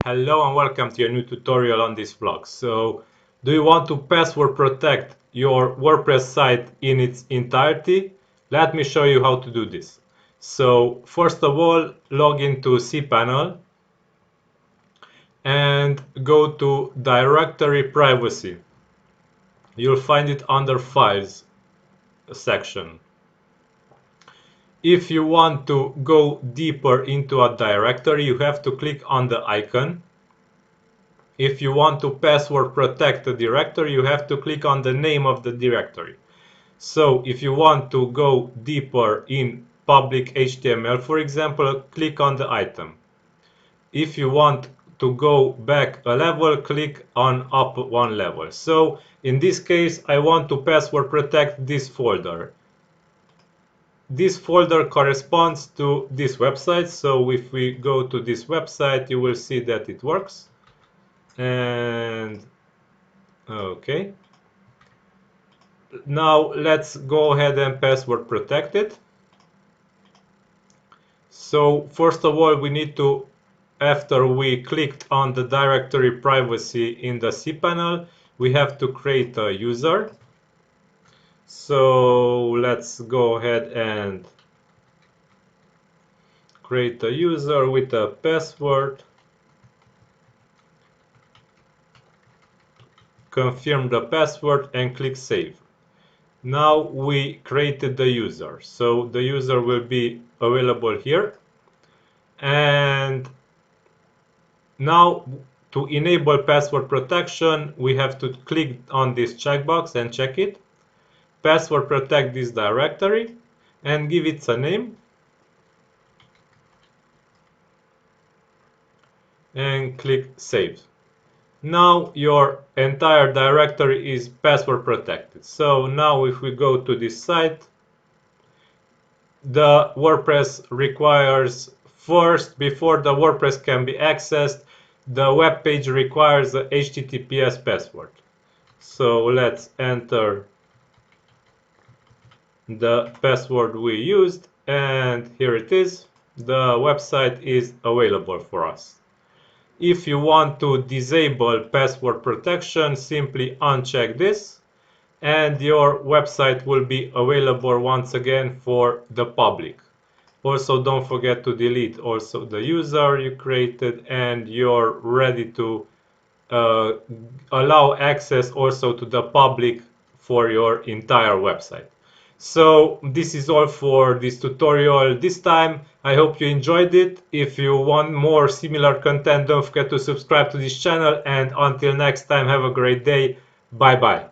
Hello and welcome to your new tutorial on this vlog. So, do you want to password protect your WordPress site in its entirety? Let me show you how to do this. So, first of all, log into cPanel and go to Directory Privacy. You'll find it under Files section. If you want to go deeper into a directory, you have to click on the icon. If you want to password protect the directory, you have to click on the name of the directory. So if you want to go deeper in public HTML, for example, click on the item. If you want to go back a level, click on up one level. So in this case, I want to password protect this folder. This folder corresponds to this website. So if we go to this website, you will see that it works. And okay, now let's go ahead and password protect it. So first of all, we need to, after we clicked on the directory privacy in the cPanel, we have to create a user. So let's go ahead and create a user with a password. Confirm the password and click save. Now we created the user, so the user will be available here. And now to enable password protection, we have to click on this checkbox and check it. Password protect this directory and give it a name. And click save. Now your entire directory is password protected. So now if we go to this site, the WordPress requires first, before the WordPress can be accessed, the web page requires a HTTPS password. So let's enter the password we used, and here it is. The website is available for us. If you want to disable password protection, simply uncheck this and your website will be available once again for the public. Also, don't forget to delete also the user you created, and you're ready to allow access also to the public for your entire website. So this is all for this tutorial this time. I hope you enjoyed it. If you want more similar content, don't forget to subscribe to this channel, and until next time, have a great day. Bye bye.